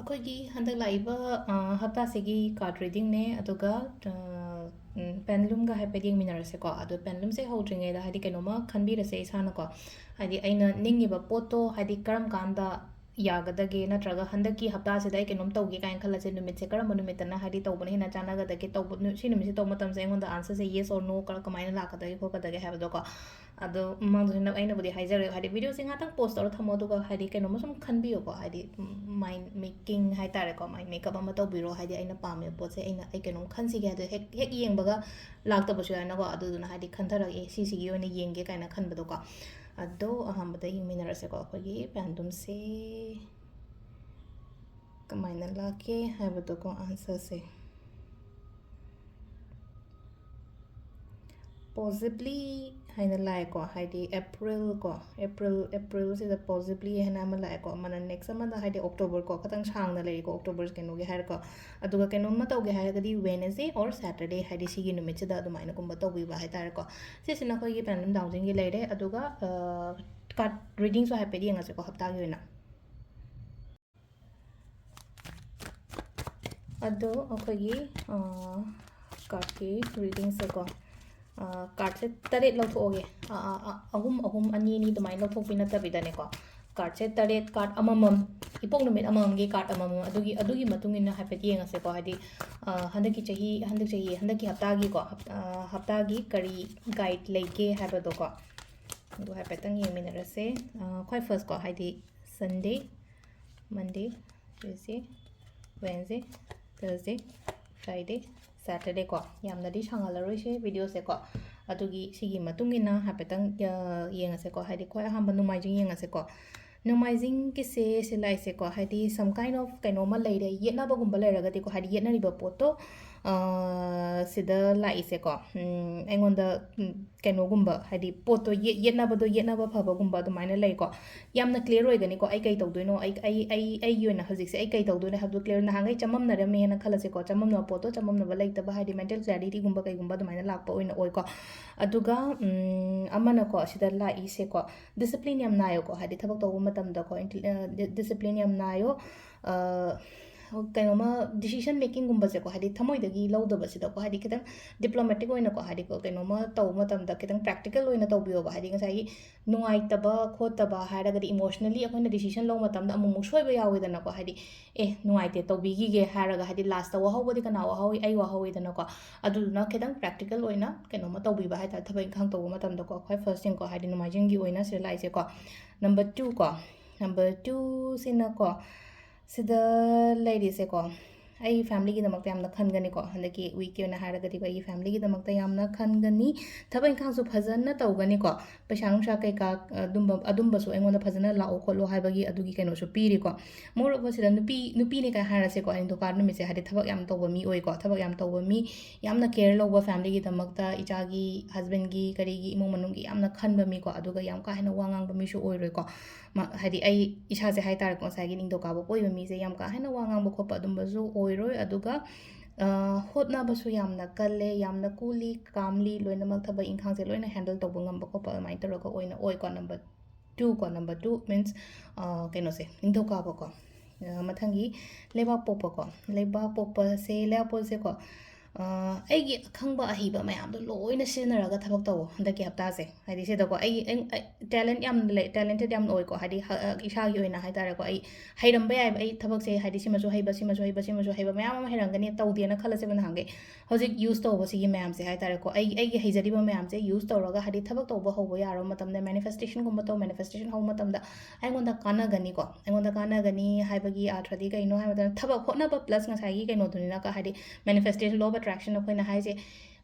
ꯑꯩꯈꯣꯏꯒꯤ ꯍꯟꯗꯛ ꯂꯥꯛꯏꯕ ꯍꯞꯇꯥꯁꯤꯒꯤ ꯀꯥꯔꯗ ꯔꯤꯗꯤꯡꯅꯦ ꯑꯗꯨꯒ ꯄꯦꯟꯂꯨꯝꯒ ꯍꯥꯏꯐꯦꯠ ꯌꯦꯡꯃꯤꯟꯅꯔꯁꯦꯀꯣ ꯑꯗꯣ ꯄꯦꯟꯂꯨꯝꯁꯦ ꯍꯧꯗ꯭ꯔꯤꯉꯩꯗ ꯍꯥꯏꯗꯤ ꯀꯩꯅꯣꯝꯃ ꯈꯟꯕꯤꯔꯁꯦ ꯏꯁꯥꯅꯀꯣ ꯍꯥꯏꯗꯤ ꯑꯩꯅ ꯅꯤꯡꯉꯤꯕ ꯄꯣꯠꯇꯣ ꯍꯥꯏꯗꯤ ꯀꯔꯝ ꯀꯥꯟꯗ ꯌꯥꯒꯗꯒꯦ ꯅꯠꯇ꯭ꯔꯒ ꯍꯟꯗꯛꯀꯤ ꯍꯞꯇꯥꯁꯤꯗ ꯑꯩ ꯀꯩꯅꯣꯝ ꯇꯧꯒꯦ ꯀꯥꯏꯅ ꯈꯜꯂꯁꯦ ꯅꯨꯃꯤꯠꯁꯦ ꯀꯔꯝꯕ ꯅꯨꯃꯤꯠꯇꯅ ꯍꯥꯏꯗꯤ ꯇꯧꯕꯅ ꯍꯦꯟꯅ ꯆꯥꯟꯅꯒꯗꯒꯦ ꯇꯧꯕ ꯁꯤ ꯅꯨꯃꯤꯠꯁꯦ ꯇꯧꯕ ꯃꯇꯝꯁꯦ ꯑꯩꯉꯣꯟꯗ ꯑꯟꯁꯔꯁꯦ ꯌꯦꯁ ꯑꯣꯔ ꯅꯣ ꯀꯃꯥꯏꯅ ꯂꯥꯛꯀꯗꯒꯦ ꯈꯣꯠꯀꯗꯒꯦ ꯍꯥꯏꯕꯗꯣꯀꯣ ꯑꯗꯣ ꯃꯃꯥꯡꯗꯁꯨ ꯑꯩꯅꯕꯨꯗꯤ ꯍꯥꯏꯖꯔꯦ ꯍꯥꯏꯗꯤ ꯚꯤꯗꯤꯑꯣꯁꯦ ꯉꯥꯛꯇꯪ ꯄꯣꯁ ꯇꯧꯔ ꯊꯝꯃꯣ ꯑꯗꯨꯒ ꯍꯥꯏꯗꯤ ꯀꯩꯅꯣꯝꯃ ꯁꯨꯝ ꯈꯟꯕꯤꯌꯨꯀꯣ ꯍꯥꯏꯗꯤ ꯃꯥꯏꯟ ꯃꯦꯀꯤꯡ ꯍꯥꯏꯇꯥꯔꯦꯀꯣ ꯃꯥꯏꯟ ꯃꯦꯀꯞ ꯑꯃ ꯇꯧꯕꯤꯔꯣ ꯍꯥꯏꯗꯤ ꯑꯩꯅ ꯄꯥꯝꯃꯤꯕ ꯄꯣꯠꯁꯦ ꯑꯩ ꯀꯩꯅꯣꯝ ꯈꯟꯁꯤꯒꯦ ꯑꯗꯣ ꯍꯦꯛ ꯌꯦꯡꯕꯒ ꯂꯥꯛꯇꯕꯁꯨ ꯌꯥꯏꯅꯀꯣ ꯑꯗꯨꯗꯨꯅ ꯍꯥꯏꯗꯤ ꯈꯟꯊꯔꯛꯑꯦ ꯁꯤꯁꯤꯒꯤ ꯑꯣꯏꯅ ꯌꯦꯡꯒꯦ ꯀꯥꯏꯅ ꯈꯟꯕꯗꯣꯀꯣ ꯑꯗꯣ ꯑꯍꯥꯟꯕꯗ ꯌꯦꯡꯃꯤꯟꯅꯔꯁꯦꯀꯣ ꯑꯩꯈꯣꯏꯒꯤ ꯄꯦꯟꯗꯨꯝꯁꯦ ꯀꯃꯥꯏꯅ ꯂꯥꯛꯀꯦ ꯍꯥꯏꯕꯗꯣꯀꯣ ꯑꯟꯁꯔꯁꯦ ꯄꯣꯖꯤꯕ꯭ꯂꯤ ꯍꯥꯏꯅ ꯂꯥꯛꯑꯦꯀꯣ ꯍꯥꯏꯗꯤ ꯑꯦꯄ꯭ꯔꯤꯜ ꯀꯣ ꯑꯦꯄ꯭ꯔꯤꯜꯁꯤꯗ ꯄꯣꯖꯤꯕ꯭ꯂꯤ ꯍꯥꯏꯅ ꯑꯃ ꯂꯥꯛꯑꯦꯀꯣ ꯑꯃꯅ ꯅꯦꯛꯁ ꯑꯃꯗ ꯍꯥꯏꯗꯤ ꯑꯣꯛꯇꯣꯕꯔ ꯀꯣ ꯈꯤꯇꯪ ꯁꯥꯡꯅ ꯂꯩꯔꯤꯀꯣ ꯑꯣꯛꯇꯣꯕꯔ ꯀꯩꯅꯣꯒꯤ ꯍꯥꯏꯔꯀꯣ ꯑꯗꯨꯒ ꯀꯩꯅꯣꯝꯃ ꯇꯧꯒꯦ ꯍꯥꯏꯔꯒꯗꯤ ꯋꯦꯅꯁꯗꯦ ꯑꯣꯔ ꯁꯦꯇꯔꯗꯦ ꯍꯥꯏꯗꯤ ꯁꯤꯒꯤ ꯅꯨꯃꯤꯠꯁꯤꯗ ꯑꯗꯨꯃꯥꯏꯅꯒꯨꯝꯕ ꯇꯧꯕꯤꯕ ꯍꯥꯏꯇꯥꯔꯦꯀꯣ ꯁꯤꯁꯤꯅ ꯑꯩꯈꯣꯏꯒꯤ ꯄꯦꯟꯗꯨꯝ ꯗꯥꯎꯖꯤꯡꯒꯤ ꯂꯩꯔꯦ ꯑꯗꯨꯒ ꯀꯥꯔꯗ ꯔꯤꯗꯤꯡꯁꯨ ꯍꯥꯏꯐꯦꯠ ꯌꯦꯡꯉꯁꯦꯀꯣ ꯍꯞꯇꯥꯒꯤ ꯑꯣꯏꯅ ꯑꯗꯣ ꯑꯩꯈꯣꯏꯒꯤ ꯀꯥꯔꯗꯀꯤ ꯔꯤꯗꯤꯡꯁꯦꯀꯣ ꯀꯥꯔꯗꯁꯦ 7 ꯂꯧꯊꯣꯛꯑꯒꯦ ꯑꯍꯨꯝ ꯑꯅꯤ ꯑꯗꯨꯃꯥꯏꯅ ꯂꯧꯊꯣꯛꯄꯤ ꯅꯠꯇꯕꯤꯗꯅꯦꯀꯣ ꯀꯥꯔꯗꯁꯦ 7 ꯀꯥꯔꯗ ꯑꯃꯃꯝ ꯏꯄꯣꯛ ꯅꯨꯃꯤꯠ ꯑꯃꯃꯝꯒꯤ ꯀꯥꯔꯗ ꯑꯃꯃꯝ ꯑꯗꯨꯒꯤ ꯃꯇꯨꯡ ꯏꯟꯅ ꯍꯥꯏꯐꯦꯠ ꯌꯦꯡꯉꯁꯦꯀꯣ ꯍꯥꯏꯗꯤ ꯍꯟꯗꯛꯀꯤ ꯍꯞꯇꯥꯒꯤꯀꯣ ꯍꯞꯇꯥꯒꯤ ꯀꯔꯤ ꯒꯥꯏꯗ ꯂꯩꯒꯦ ꯍꯥꯏꯕꯗꯣꯀꯣ ꯑꯗꯨ ꯍꯥꯏꯐꯦꯠꯇꯪ ꯌꯦꯡꯃꯤꯟꯅꯔꯁꯦ ꯈ꯭ꯋꯥꯏ ꯐꯥꯔꯁꯀꯣ ꯍꯥꯏꯗꯤ ꯁꯟꯗꯦ ꯃꯟꯗे ꯇ꯭ꯌꯨꯁꯗꯦ ꯋꯦꯟꯁꯗꯦ ꯊꯔꯁꯗꯦ ꯐ꯭ꯔꯥꯏꯗꯦ ꯁꯦꯇꯔꯗꯦ ꯀꯣ ꯌꯥꯝꯅꯗꯤ ꯁꯥꯡꯍꯜꯂꯔꯣꯏꯁꯦ ꯚꯤꯗꯤꯑꯣꯁꯦꯀꯣ ꯑꯗꯨꯒꯤ ꯁꯤꯒꯤ ꯃꯇꯨꯡ ꯏꯟꯅ ꯍꯥꯏꯐꯦꯠꯇꯪ ꯌꯦꯡꯉꯁꯦꯀꯣ ꯍꯥꯏꯗꯤ ꯈ꯭ꯋꯥꯏ ꯑꯍꯥꯟꯕ ꯅꯣꯡꯃꯥꯏꯖꯤꯡ ꯌꯦꯡꯉꯁꯦꯀꯣ ꯅꯣꯡꯃꯥꯏꯖꯤꯡꯒꯤꯁꯦ ꯁꯤ ꯂꯥꯛꯏꯁꯦꯀꯣ ꯍꯥꯏꯗꯤ ꯁꯝ ꯀꯥꯏꯟ ꯑꯣꯐ ꯀꯩꯅꯣꯝꯃ ꯂꯩꯔꯦ ꯌꯦꯠꯅꯕꯒꯨꯝꯕ ꯂꯩꯔꯒꯗꯤꯀꯣ ꯍꯥꯏꯗꯤ ꯌꯦꯠꯅꯔꯤꯕ ꯄꯣꯠꯇꯣ ꯁꯤꯗ ꯂꯥꯛꯏꯁꯦꯀꯣ ꯑꯩꯉꯣꯟꯗ ꯀꯩꯅꯣꯒꯨꯝꯕ ꯍꯥꯏꯗꯤ ꯄꯣꯠꯇꯣ ꯌꯦꯠꯅꯕ ꯐꯕꯒꯨꯝꯕ ꯑꯗꯨꯃꯥꯏꯅ ꯂꯩꯀꯣ ꯌꯥꯝꯅ ꯀ꯭ꯂꯤꯌꯔ ꯑꯣꯏꯒꯅꯤꯀꯣ ꯑꯩ ꯀꯩ ꯇꯧꯗꯣꯏꯅꯣ ꯑꯩꯒꯤ ꯑꯣꯏꯅ ꯍꯧꯖꯤꯛꯁꯦ ꯑꯩ ꯀꯩ ꯇꯧꯗꯣꯏꯅꯣ ꯍꯥꯏꯕꯗꯣ ꯀ꯭ꯂꯤꯌꯔ ꯅꯍꯥꯟꯒꯩ ꯆꯃꯝꯅꯔꯝꯃꯦꯅ ꯈꯜꯂꯁꯦꯀꯣ ꯆꯃꯝꯅꯕ ꯄꯣꯠꯇꯣ ꯆꯃꯝꯅꯕ ꯂꯩꯇꯕ ꯍꯥꯏꯗꯤ ꯃꯦꯟꯇꯦꯜ ꯀ꯭ꯂꯦꯔꯤꯇꯤꯒꯨꯝꯕ ꯀꯩꯒꯨꯝꯕ ꯑꯗꯨꯃꯥꯏꯅ ꯂꯥꯛꯄ ꯑꯣꯏꯅ ꯑꯣꯏꯀꯣ ꯑꯗꯨꯒ ꯑꯃꯅꯀꯣ ꯁꯤꯗ ꯂꯥꯛꯏꯁꯦꯀꯣ ꯗꯤꯁꯤꯄ꯭ꯂꯤꯟ ꯌꯥꯝ ꯅꯥꯏꯌꯣꯀꯣ ꯍꯥꯏꯗꯤ ꯊꯕꯛ ꯇꯧꯕ ꯃꯇꯝꯗꯀꯣ ꯗꯤꯁꯤꯄ꯭ꯂꯤꯟ ꯌꯥꯝ ꯅꯥꯏꯌꯣ ꯀꯩꯅꯣꯃ ꯗꯤꯁꯤஷꯟ ꯃꯦꯀꯤꯡꯒꯨꯝꯕꯁꯦꯀꯣ ꯍꯥꯏꯗꯤ ꯊꯃꯣꯏꯗꯒꯤ ꯂꯧꯗꯕꯁꯤꯗꯀꯣ ꯍꯥꯏꯗꯤ ꯈꯤꯇꯪ ꯗꯤꯄ꯭ꯂꯣꯃꯦꯇꯤꯛ ꯑꯣꯏꯅꯀꯣ ꯍꯥꯏꯗꯤ ꯀꯩꯅꯣꯃ ꯇꯧꯕ ꯃꯇꯝꯗ ꯈꯤꯇꯪ ꯄ꯭ꯔꯦꯛꯇꯤꯀꯦꯜ ꯑꯣꯏꯅ ꯇꯧꯕꯤꯌꯣꯕ ꯍꯥꯏꯗꯤ ꯉꯁꯥꯏꯒꯤ ꯅꯨꯡꯉꯥꯏꯇꯕ ꯈꯣꯠꯇꯕ ꯍꯥꯏꯔꯒꯗꯤ ꯏꯃꯣꯁꯅꯦꯂꯤ ꯑꯩꯈꯣꯏꯅ ꯗꯤꯁꯤஷꯟ ꯂꯧꯕ ꯃꯇꯝꯗ ꯑꯃꯨꯛꯃꯨꯛ ꯁꯣꯏꯕ ꯌꯥꯎꯋꯤꯗꯅꯀꯣ ꯍꯥꯏꯗꯤ ꯅꯨꯡꯉꯥꯏꯇꯦ ꯇꯧꯕꯤꯈꯤꯒꯦ ꯍꯥꯏꯔꯒ ꯍꯥꯏꯗꯤ ꯂꯥꯁꯇ ꯋꯥꯍꯧꯕꯗꯤ ꯀꯅꯥ ꯋꯥꯍꯧꯋꯤ ꯑꯩ ꯋꯥꯍꯧꯋꯤꯗꯅꯀꯣ ꯑꯗꯨꯗꯨꯅ ꯈꯤꯇꯪ ꯄ꯭ꯔꯦꯛꯇꯤꯀꯦꯜ ꯑꯣꯏꯅ ꯀꯩꯅꯣꯃ ꯇꯧꯕꯤꯕ ꯍꯥꯏꯇꯥꯔꯦ ꯊꯕꯛ ꯏꯪꯈꯥꯡ ꯇꯧꯕ ꯃꯇꯝꯗꯀꯣ ꯈ꯭ꯋꯥꯏ ꯐꯥꯔꯁ ꯊꯤꯡꯀꯣ ꯍꯥꯏꯗꯤ ꯅꯣꯡꯃꯥꯏꯖꯤꯡꯒꯤ ꯑꯣꯏꯅ ꯁꯤꯗ ꯂꯥꯛꯏꯁꯦꯀꯣ ꯅꯝꯕꯔ 2 ꯀꯣ ꯅꯝꯕꯔ 2 ꯁꯤꯅꯀꯣ ꯁꯤꯗ ꯂꯩꯔꯤꯁꯦꯀꯣ ꯑꯩ ꯐꯦꯃꯤꯂꯤꯒꯤꯗꯃꯛꯇ ꯌꯥꯝꯅ ꯈꯟꯒꯅꯤꯀꯣ ꯍꯟꯗꯛꯀꯤ ꯋꯤꯛꯀꯤ ꯑꯣꯏꯅ ꯍꯥꯏꯔꯒꯗꯤꯀꯣ ꯑꯩꯒꯤ ꯐꯦꯃꯤꯂꯤꯒꯤꯗꯃꯛꯇ ꯌꯥꯝꯅ ꯈꯟꯒꯅꯤ ꯊꯕꯛ ꯏꯪꯈꯥꯡꯁꯨ ꯐꯖꯅ ꯇꯧꯒꯅꯤꯀꯣ ꯄꯩꯁꯥ ꯅꯨꯡꯁꯥ ꯀꯩꯀꯥ ꯑꯗꯨꯝꯕꯁꯨ ꯑꯩꯉꯣꯟꯗ ꯐꯖꯅ ꯂꯥꯛꯑꯣ ꯈꯣꯠꯂꯣ ꯍꯥꯏꯕꯒꯤ ꯑꯗꯨꯒꯤ ꯀꯩꯅꯣꯁꯨ ꯄꯤꯔꯤꯀꯣ ꯃꯣꯔꯣꯛ ꯁꯤꯗ ꯅꯨꯄꯤꯅꯦ ꯀꯥꯏ ꯍꯥꯏꯔꯁꯦꯀꯣ ꯅꯤꯡꯊꯧꯀꯥꯕ ꯅꯨꯃꯤꯠꯁꯦ ꯍꯥꯏꯗꯤ ꯊꯕꯛ ꯌꯥꯝ ꯇꯧꯕ ꯃꯤ ꯑꯣꯏꯀꯣ ꯊꯕꯛ ꯌꯥꯝ ꯇꯧꯕ ꯃꯤ ꯌꯥꯝꯅ ꯀꯦꯌꯔ ꯂꯧꯕ ꯐꯦꯃꯤꯂꯤꯒꯤꯗꯃꯛꯇ ꯏꯆꯥꯒꯤ ꯍꯁꯕꯦꯟꯒꯤ ꯀꯔꯤꯒꯤ ꯏꯃꯨꯡ ꯃꯅꯨꯡꯒꯤ ꯌꯥꯝꯅ ꯈꯟꯕ ꯃꯤꯀꯣ ꯑꯗꯨꯒ ꯌꯥꯝ ꯀꯥ ꯍꯦꯟꯅ ꯋꯥ ꯉꯥꯡꯕ ꯃꯤꯁꯨ ꯑꯣꯏꯔꯣꯏꯀꯣ ꯍꯥꯏꯗꯤ ꯑꯩ ꯏꯁꯥꯁꯦ ꯍꯥꯏꯇꯥꯔꯦꯀꯣ ꯉꯁꯥꯏꯒꯤ ꯅꯤꯡꯊꯧꯀꯥꯕ ꯄꯣꯛꯏꯕ ꯃꯤꯁꯦ ꯌꯥꯝ ꯀꯥ ꯍꯦꯟꯅ ꯋꯥ ꯉꯥꯡꯕ ꯈꯣꯠꯄ ꯑꯗꯨꯝꯕꯁꯨ ꯑꯣꯏꯔꯣꯏ ꯑꯗꯨꯒ ꯍꯣꯠꯅꯕꯁꯨ ꯌꯥꯝꯅ ꯀꯜꯂꯦ ꯌꯥꯝꯅ ꯀꯨꯂꯤ ꯀꯥꯝꯂꯤ ꯂꯣꯏꯅꯃꯛ ꯊꯕꯛ ꯏꯪꯈꯥꯡꯁꯦ ꯂꯣꯏꯅ ꯍꯦꯟꯗꯜ ꯇꯧꯕ ꯉꯝꯕ ꯈꯣꯠꯄ ꯑꯗꯨꯃꯥꯏꯅ ꯇꯧꯔꯒ ꯑꯣꯏꯅ ꯑꯣꯏꯀꯣ ꯅꯝꯕꯔ 2 ꯀꯣ ꯅꯝꯕꯔ 2 ꯃꯤꯟꯁ ꯀꯩꯅꯣꯁꯦ ꯅꯤꯡꯊꯧꯀꯥꯕꯀꯣ ꯃꯊꯪꯒꯤ ꯂꯩꯕꯥꯛꯄꯣꯛꯄꯀꯣ ꯂꯩꯕꯥꯛꯄꯣꯛꯄꯁꯦꯀꯣ ꯑꯩꯒꯤ ꯑꯈꯪꯕ ꯑꯍꯩꯕ ꯃꯌꯥꯝꯗꯣ ꯂꯣꯏꯅ ꯁꯤꯖꯤꯟꯅꯔꯒ ꯊꯕꯛ ꯇꯧꯋꯣ ꯍꯟꯗꯛꯀꯤ ꯍꯞꯇꯥꯁꯦ ꯍꯥꯏꯗꯤ ꯁꯤꯗꯀꯣ ꯇꯦꯂꯦꯟꯠ ꯌꯥꯝꯅ ꯂꯩ ꯇꯦꯂꯦꯟꯇꯦꯠ ꯌꯥꯝꯅ ꯑꯣꯏꯀꯣ ꯍꯥꯏꯗꯤ ꯏꯁꯥꯒꯤ ꯑꯣꯏꯅ ꯍꯥꯏꯇꯥꯔꯦꯀꯣ ꯑꯩ ꯍꯩꯔꯝꯕ ꯌꯥꯏꯕ ꯑꯩ ꯊꯕꯛꯁꯦ ꯍꯥꯏꯗꯤ ꯁꯤꯃꯁꯨ ꯍꯩꯕ ꯁꯤꯃꯁꯨ ꯍꯩꯕ ꯃꯌꯥꯝ ꯑꯃ ꯍꯩꯔꯝꯒꯅꯤ ꯇꯧꯗꯦꯅ ꯈꯜꯂꯁꯦꯕ ꯅꯍꯥꯟꯒꯩ ꯍꯧꯖꯤꯛ ꯌꯨꯁ ꯇꯧꯕ ꯁꯤꯒꯤ ꯃꯌꯥꯝꯁꯦ ꯍꯥꯏꯇꯥꯔꯦꯀꯣ ꯑꯩꯒꯤ ꯍꯩꯖꯔꯤꯕ ꯃꯌꯥꯝꯁꯦ ꯌꯨꯁ ꯇꯧꯔꯒ ꯍꯥꯏꯗꯤ ꯊꯕꯛ ꯇꯧꯕ ꯍꯧꯕ ꯌꯥꯔꯕ ꯃꯇꯝꯗ ꯃꯦꯅꯤꯐꯦꯁꯇꯦꯁꯟ ꯍꯧꯕ ꯃꯇꯝꯗ ꯑꯩꯉꯣꯟꯗ ꯀꯥꯟꯅꯒꯅꯤ ꯍꯥꯏꯕꯒꯤ ꯑꯥꯔꯊ꯭ꯔꯗꯤ ꯀꯩꯅꯣ ꯍꯥꯏꯕꯗ ꯊꯕꯛ ꯍꯣꯠꯅꯕ ꯄ꯭ꯂꯁ ꯉꯁꯥꯏꯒꯤ ꯀꯩꯅꯣꯗꯨꯅꯤꯅꯀ ꯍꯥꯏꯗꯤ ꯃꯦꯅꯤꯐꯦꯁꯇꯦꯁꯟ ꯂꯣ ꯑꯣꯐ ꯑꯦꯇ꯭ꯔꯦꯛꯁꯟ ꯑꯩꯈꯣꯏꯅ ꯍꯥꯏꯁꯦ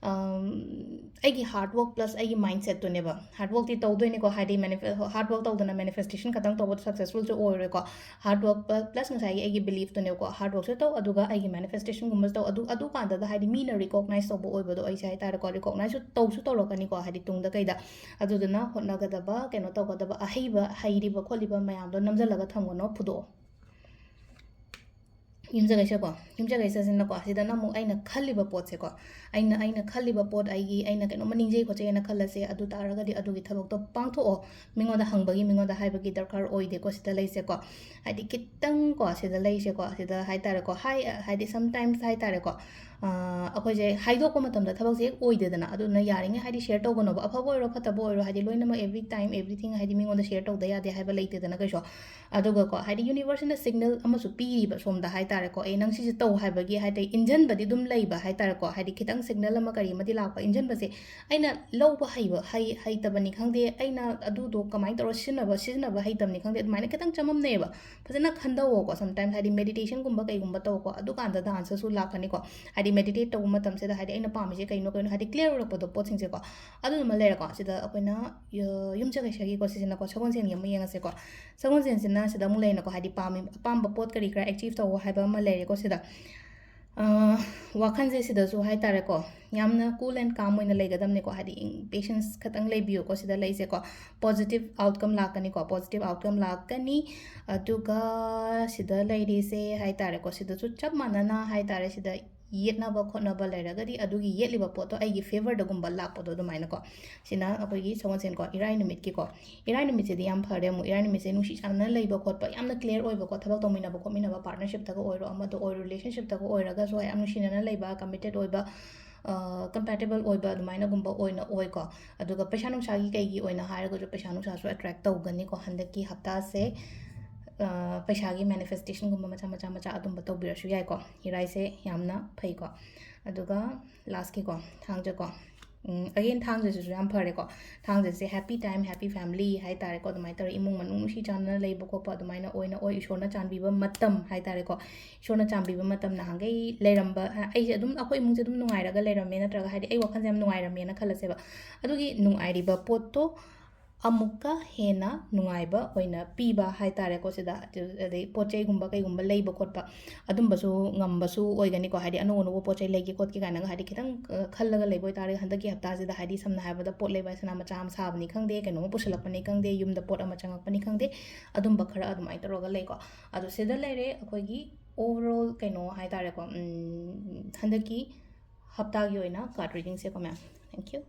ꯑꯩꯒꯤ ꯍꯥꯔꯗ ꯋꯔꯛ ꯄ꯭ꯂꯁ ꯑꯩꯒꯤ ꯃꯥꯏꯟꯁꯦꯠꯇꯨꯅꯦꯕ ꯍꯥꯔꯗ ꯋꯔꯛꯇꯤ ꯇꯧꯗꯣꯏꯅꯤꯀꯣ ꯍꯥꯏꯗꯤ ꯍꯥꯔꯗ ꯋꯔꯛ ꯇꯧꯗꯅ ꯃꯦꯅꯤꯐꯦꯁꯇꯦꯁꯟ ꯈꯛꯇꯪ ꯇꯧꯕ ꯁꯛꯁꯦꯁꯐꯨꯜꯁꯨ ꯑꯣꯏꯔꯣꯏꯀꯣ ꯍꯥꯔꯗ ꯋꯔꯛ ꯄ꯭ꯂꯁ ꯉꯁꯥꯏꯒꯤ ꯑꯩꯒꯤ ꯕꯤꯂꯤꯐꯇꯨꯅꯦꯕꯀꯣ ꯍꯥꯔꯗ ꯋꯔꯛꯁꯨ ꯇꯧ ꯑꯗꯨꯒ ꯑꯩꯒꯤ ꯃꯦꯅꯤꯐꯦꯁꯇꯦꯁꯟꯒꯨꯝꯕꯁꯨ ꯇꯧ ꯑꯗꯨ ꯀꯥꯟꯗ ꯍꯥꯏꯗꯤ ꯃꯤꯅ ꯔꯤꯀꯣꯛꯅꯥꯏꯁ ꯇꯧꯕ ꯑꯣꯏꯕꯗꯣ ꯑꯩꯁꯦ ꯍꯥꯏꯇꯥꯔꯦꯀꯣ ꯔꯤꯀꯣꯛꯅꯥꯏꯁꯁꯨ ꯇꯧꯔꯛꯀꯅꯤꯀꯣ ꯍꯥꯏꯗꯤ ꯇꯨꯡꯗ ꯀꯩꯗ ꯑꯗꯨꯗꯨꯅ ꯍꯣꯠꯅꯒꯗꯕ ꯀꯩꯅꯣ ꯇꯧꯒꯗꯕ ꯍꯩꯔꯤꯕ ꯈꯣꯠꯂꯤꯕ ꯃꯌꯥꯝꯗꯣ ꯅꯝꯁꯤꯜꯂꯒ ꯊꯝꯒꯅꯣ ꯐꯨꯗꯣꯛꯑꯣ ꯌꯨꯝꯖꯀꯩꯁꯀꯣ ꯌꯨꯝꯖꯀꯩꯁꯁꯤꯅꯀꯣ ꯁꯤꯗꯅ ꯑꯃꯨꯛ ꯑꯩꯅ ꯈꯜꯂꯤꯕ ꯄꯣꯠꯁꯦꯀꯣ ꯑꯩꯅ ꯈꯜꯂꯤꯕ ꯄꯣꯠ ꯑꯩꯅ ꯀꯩꯅꯣꯝꯃ ꯅꯤꯡꯖꯩ ꯈꯣꯠꯆꯩꯅ ꯈꯜꯂꯁꯦ ꯑꯗꯨ ꯇꯥꯔꯒꯗꯤ ꯑꯗꯨꯒꯤ ꯊꯕꯛꯇꯣ ꯄꯥꯡꯊꯣꯛꯑꯣ ꯃꯤꯉꯣꯟꯗ ꯍꯪꯕꯒꯤ ꯃꯤꯉꯣꯟꯗ ꯍꯥꯏꯕꯒꯤ ꯗꯔꯀꯥꯔ ꯑꯣꯏꯗꯦꯀꯣ ꯁꯤꯗ ꯂꯩꯁꯦꯀꯣ ꯍꯥꯏꯗꯤ ꯈꯤꯇꯪꯀꯣ ꯁꯤꯗ ꯂꯩꯁꯦꯀꯣ ꯁꯤꯗ ꯍꯥꯏꯇꯥꯔꯦꯀꯣ ꯍꯥꯏꯗꯤ ꯁꯝꯇꯥꯏꯝꯁ ꯍꯥꯏꯇꯥꯔꯦꯀꯣ ꯑꯩꯈꯣꯏꯁꯦ ꯍꯥꯏꯗꯣꯛꯄ ꯃꯇꯝꯗ ꯊꯕꯛꯁꯦ ꯍꯦꯛ ꯑꯣꯏꯗꯦꯗꯅ ꯑꯗꯨꯅ ꯌꯥꯔꯤꯉꯩ ꯍꯥꯏꯗꯤ ꯁꯦꯌꯔ ꯇꯧꯒꯅꯣꯕ ꯑꯐꯕ ꯑꯣꯏꯔꯣ ꯐꯠꯇꯕ ꯑꯣꯏꯔꯣ ꯍꯥꯏꯗꯤ ꯂꯣꯏꯅꯃꯛ ꯑꯦꯕ꯭ꯔꯤ ꯇꯥꯏꯝ ꯑꯦꯕ꯭ꯔꯤꯊꯤꯡ ꯍꯥꯏꯗꯤ ꯃꯤꯉꯣꯟꯗ ꯁꯦꯌꯔ ꯇꯧꯗ ꯌꯥꯗꯦ ꯍꯥꯏꯕ ꯂꯩꯇꯦꯗꯅ ꯀꯩꯁꯨ ꯑꯗꯨꯒꯀꯣ ꯍꯥꯏꯗꯤ ꯌꯨꯅꯤꯚꯔꯁꯁꯤꯅ ꯁꯤꯒꯅꯦꯜ ꯑꯃꯁꯨ ꯄꯤꯔꯤꯕ ꯁꯣꯝꯗ ꯍꯥꯏꯇꯥꯔꯦꯀꯣ ꯅꯪ ꯁꯤꯁꯦ ꯇꯧ ꯍꯥꯏꯕꯒꯤ ꯍꯥꯏꯗꯤ ꯏꯟꯖꯟꯕꯗꯤ ꯑꯗꯨꯝ ꯂꯩꯕ ꯍꯥꯏꯇꯥꯔꯦꯀꯣ ꯍꯥꯏꯗꯤ ꯈꯤꯇꯪ ꯁꯤꯒꯅꯦꯜ ꯑꯃ ꯀꯔꯤ ꯑꯃꯗꯤ ꯂꯥꯛꯄ ꯏꯟꯖꯟꯕꯁꯦ ꯑꯩꯅ ꯂꯧꯕ ꯍꯩꯇꯕꯅꯤ ꯈꯪꯗꯦ ꯑꯩꯅ ꯑꯗꯨꯗꯣ ꯀꯃꯥꯏꯅ ꯇꯧꯔ ꯁꯤꯖꯤꯟꯅꯕ ꯍꯩꯇꯕꯅꯤ ꯈꯪꯗꯦ ꯑꯗꯨꯃꯥꯏꯅ ꯈꯤꯇꯪ ꯆꯃꯝꯅꯩꯑꯕ ꯐꯖꯅ ꯈꯟꯗꯧꯋꯣꯀꯣ ꯁꯝꯇꯥꯏꯝꯁ ꯍꯥꯏꯗꯤ ꯃꯦꯗꯤꯇꯦꯁꯟꯒꯨꯝꯕ ꯀꯩꯒꯨꯝꯕ ꯇꯧꯀꯣ ꯑꯗꯨꯀꯥꯟꯗ ꯑꯟꯁꯔꯁꯨ ꯂꯥꯛꯀꯅꯤꯀꯣ ꯍꯥꯏꯗꯤ ꯃꯦꯗꯤꯇꯦꯠ ꯇꯧꯕ ꯃꯇꯝꯁꯤꯗ ꯍꯥꯏꯗꯤ ꯑꯩꯅ ꯄꯥꯝꯃꯤꯁꯦ ꯀꯩꯅꯣ ꯍꯥꯏꯗꯤ ꯀ꯭ꯂꯤꯌꯔ ꯑꯣꯏꯔꯛꯄꯗꯣ ꯄꯣꯠꯁꯤꯡꯁꯦꯀꯣ ꯑꯗꯨꯗꯨꯃ ꯂꯩꯔꯦꯀꯣ ꯁꯤꯗ ꯑꯩꯈꯣꯏꯅ ꯌꯨꯝꯖꯀꯩꯁꯒꯤꯀꯣ ꯁꯤꯁꯤꯅꯀꯣ ꯁꯒꯣꯜꯁꯦꯟꯒꯤ ꯑꯃ ꯌꯦꯡꯉꯁꯦꯀꯣ ꯁꯒꯣꯜꯁꯦꯟꯁꯤꯅ ꯁꯤꯗ ꯑꯃꯨꯛ ꯂꯩꯔꯦꯀꯣ ꯍꯥꯏꯗꯤ ꯑꯄꯥꯝꯕ ꯄꯣꯠ ꯀꯔꯤ ꯀꯔꯥ ꯑꯦꯆꯤꯞ ꯇꯧꯕ ꯍꯥꯏꯕ ꯑꯃ ꯂꯩꯔꯦꯀꯣ ꯁꯤꯗ ꯋꯥꯈꯜꯁꯦ ꯁꯤꯗꯁꯨ ꯍꯥꯏꯇꯥꯔꯦꯀꯣ ꯌꯥꯝꯅ ꯀꯨꯜ ꯑꯦꯟ ꯀꯥꯝ ꯑꯣꯏꯅ ꯂꯩꯒꯗꯕꯅꯤꯀꯣ ꯍꯥꯏꯗꯤ ꯄꯦꯁꯦꯟꯁ ꯈꯇꯪ ꯂꯩꯕꯤꯌꯨꯀꯣ ꯁꯤꯗ ꯂꯩꯁꯦꯀꯣ ꯄꯣꯖꯤꯇꯤቭ ꯑꯥꯎꯠꯀꯝ ꯂꯥꯛꯀꯅꯤꯀꯣ ꯄꯣꯖꯤꯇꯤቭ ꯑꯥꯎꯠꯀꯝ ꯂꯥꯛꯀꯅꯤ ꯑꯗꯨꯒ ꯁꯤꯗ ꯂꯩꯔꯤꯁꯦ ꯍꯥꯏꯇꯥꯔꯦꯀꯣ ꯁꯤꯗꯁꯨ ꯆꯞ ꯃꯥꯟꯅꯅ ꯍꯥꯏꯇꯥꯔꯦ ꯁꯤꯗ ꯌꯦꯠꯅꯕ ꯈꯣꯠꯅꯕ ꯂꯩꯔꯒꯗꯤ ꯑꯗꯨꯒꯤ ꯌꯦꯠꯂꯤꯕ ꯄꯣꯠꯇꯣ ꯑꯩꯒꯤ ꯐꯦꯚꯔꯗꯒꯨꯝꯕ ꯂꯥꯛꯄꯗꯣ ꯑꯗꯨꯃꯥꯏꯅꯀꯣ ꯁꯤꯅ ꯑꯩꯈꯣꯏꯒꯤ ꯁꯒꯣꯜꯁꯦꯟꯀꯣ ꯏꯔꯥꯏ ꯅꯨꯃꯤꯠꯀꯤꯀꯣ ꯏꯔꯥꯏ ꯅꯨꯃꯤꯠꯁꯤꯗꯤ ꯌꯥꯝ ꯐꯔꯦ ꯑꯃꯨꯛ ꯏꯔꯥꯏ ꯅꯨꯃꯤꯠꯁꯦ ꯅꯨꯡꯁꯤ ꯆꯥꯟꯅꯅ ꯂꯩꯕ ꯈꯣꯠꯄ ꯌꯥꯝꯅ ꯀ꯭ꯂꯤꯌꯔ ꯑꯣꯏꯕꯀꯣ ꯊꯕꯛ ꯇꯧꯃꯤꯟꯅꯕ ꯈꯣꯠꯃꯤꯟꯅꯕ ꯄꯥꯔꯠꯅꯔꯁꯤꯞꯇꯒ ꯑꯣꯏꯔో ꯑꯃꯗ ꯑꯣꯏꯔꯣ ꯔꯤꯂꯦꯁꯟꯁꯤꯞꯇꯒ ꯑꯣꯏꯔꯒꯁꯨ ꯌꯥꯝ ꯅꯨꯡꯁꯤꯅꯅ ꯂꯩꯕ ꯀꯃꯤꯇꯦꯠ ꯑꯣꯏꯕ ꯀꯝꯄꯦꯇꯦꯕꯜ ꯑꯣꯏꯕ ꯑꯗꯨꯃꯥꯏꯅꯒꯨꯝꯕ ꯑꯣꯏꯅ ꯑꯣꯏꯀꯣ ꯑꯗꯨꯒ ꯄꯩꯁꯥ ꯅꯨꯡꯁꯥꯒꯤ ꯀꯩꯒꯤ ꯑꯣꯏꯅ ꯍꯥꯏꯔꯒꯁꯨ ꯄꯩꯁꯥ ꯅꯨꯡꯁꯥꯁꯨ ꯑꯦꯇ꯭ꯔꯦꯛ ꯇꯧꯒꯅꯤꯀꯣ ꯍꯟꯗꯛꯀꯤ ꯍꯞꯇꯥꯁꯦ ꯄꯩꯁꯥꯒꯤ ꯃꯦꯅꯤꯐꯦꯁꯇꯦꯁꯟꯒꯨꯝꯕ ꯃꯆꯥ ꯑꯗꯨꯝꯕ ꯇꯧꯕꯤꯔꯁꯨ ꯌꯥꯏꯀꯣ ꯏꯔꯥꯏꯁꯦ ꯌꯥꯝꯅ ꯐꯩꯀꯣ ꯑꯗꯨꯒ ꯂꯥꯁꯀꯤꯀꯣ ꯊꯥꯡꯖꯀꯣ ꯑꯒꯦꯟ ꯊꯥꯡꯖꯁꯤꯁꯨ ꯌꯥꯝ ꯐꯔꯦꯀꯣ ꯊꯥꯡꯖꯁꯦ ꯍꯦꯄꯤ ꯇꯥꯏꯝ ꯍꯦꯄꯤ ꯐꯦꯃꯤꯂꯤ ꯍꯥꯏꯇꯥꯔꯦꯀꯣ ꯑꯗꯨꯃꯥꯏꯅ ꯇꯧꯔ ꯏꯃꯨꯡ ꯃꯅꯨꯡ ꯅꯨꯡꯁꯤ ꯆꯥꯟꯅꯅ ꯂꯩꯕ ꯈꯣꯠꯄ ꯑꯗꯨꯃꯥꯏꯅ ꯑꯣꯏ ꯏꯁꯣꯔꯅ ꯆꯥꯟꯕꯤꯕ ꯃꯇꯝ ꯍꯥꯏꯇꯥꯔꯦꯀꯣ ꯏꯁꯣꯔꯅ ꯆꯥꯟꯕꯤꯕ ꯃꯇꯝ ꯅꯍꯥꯟꯈꯩ ꯂꯩꯔꯝꯕ ꯑꯩꯁꯦ ꯑꯗꯨꯝ ꯑꯩꯈꯣꯏ ꯏꯃꯨꯡꯁꯦ ꯑꯗꯨꯝ ꯅꯨꯡꯉꯥꯏꯔꯒ ꯂꯩꯔꯝꯃꯦ ꯅꯠꯇ꯭ꯔꯒ ꯍꯥꯏꯗꯤ ꯑꯩ ꯋꯥꯈꯜꯁꯦ ꯌꯥꯝ ꯅꯨꯡꯉꯥꯏꯔꯝꯃꯦꯅ ꯈꯜꯂꯁꯦꯕ ꯑꯗꯨꯒꯤ ꯅꯨꯡꯉꯥꯏꯔꯤꯕ ꯄꯣꯠꯇꯣ ꯑꯃꯨꯛꯀ ꯍꯦꯟꯅ ꯅꯨꯡꯉꯥꯏꯕ ꯑꯣꯏꯅ ꯄꯤꯕ ꯍꯥꯏꯇꯥꯔꯦꯀꯣ ꯁꯤꯗ ꯑꯗꯩ ꯄꯣꯠ ꯆꯩꯒꯨꯝꯕ ꯀꯩꯒꯨꯝꯕ ꯂꯩꯕ ꯈꯣꯠꯄ ꯑꯗꯨꯝꯕꯁꯨ ꯉꯝꯕꯁꯨ ꯑꯣꯏꯒꯅꯤꯀꯣ ꯍꯥꯏꯗꯤ ꯑꯅꯧ ꯑꯅꯧꯕ ꯄꯣꯠ ꯆꯩ ꯂꯩꯒꯦ ꯈꯣꯠꯀꯦ ꯀꯥꯏꯅꯒ ꯍꯥꯏꯗꯤ ꯈꯤꯇꯪ ꯈꯜꯂꯒ ꯂꯩꯕ ꯑꯣꯏꯇꯥꯔꯗꯤ ꯍꯟꯗꯛꯀꯤ ꯍꯞꯇꯥꯁꯤꯗ ꯍꯥꯏꯗꯤ ꯁꯝꯅ ꯍꯥꯏꯔꯕꯗ ꯄꯣꯠ ꯂꯩꯕ ꯁꯅꯥ ꯃꯆꯥ ꯑꯃ ꯁꯥꯕꯅꯤ ꯈꯪꯗꯦ ꯀꯩꯅꯣꯝꯃ ꯄꯨꯁꯜꯂꯛꯄꯅꯤ ꯈꯪꯗꯦ ꯌꯨꯝꯗ ꯄꯣꯠ ꯑꯃ ꯆꯪꯉꯛꯄꯅꯤ ꯈꯪꯗꯦ ꯑꯗꯨꯝꯕ ꯈꯔ ꯑꯗꯨꯃꯥꯏꯅ ꯇꯧꯔꯒ ꯂꯩꯀꯣ ꯑꯗꯣ ꯁꯤꯗ ꯂꯩꯔꯦ ꯑꯩꯈꯣꯏꯒꯤ ꯑꯣꯚꯔꯑꯣꯜ ꯀꯩꯅꯣ ꯍꯥꯏꯇꯥꯔꯦꯀꯣ ꯍꯟꯗꯛꯀꯤ ꯍꯞꯇꯥꯒꯤ ꯑꯣꯏꯅ ꯀꯥꯔꯠ ꯔꯤꯗꯤꯡꯁꯦꯀꯣ ꯃꯌꯥꯝ ꯊꯦꯡꯛ ꯌꯨ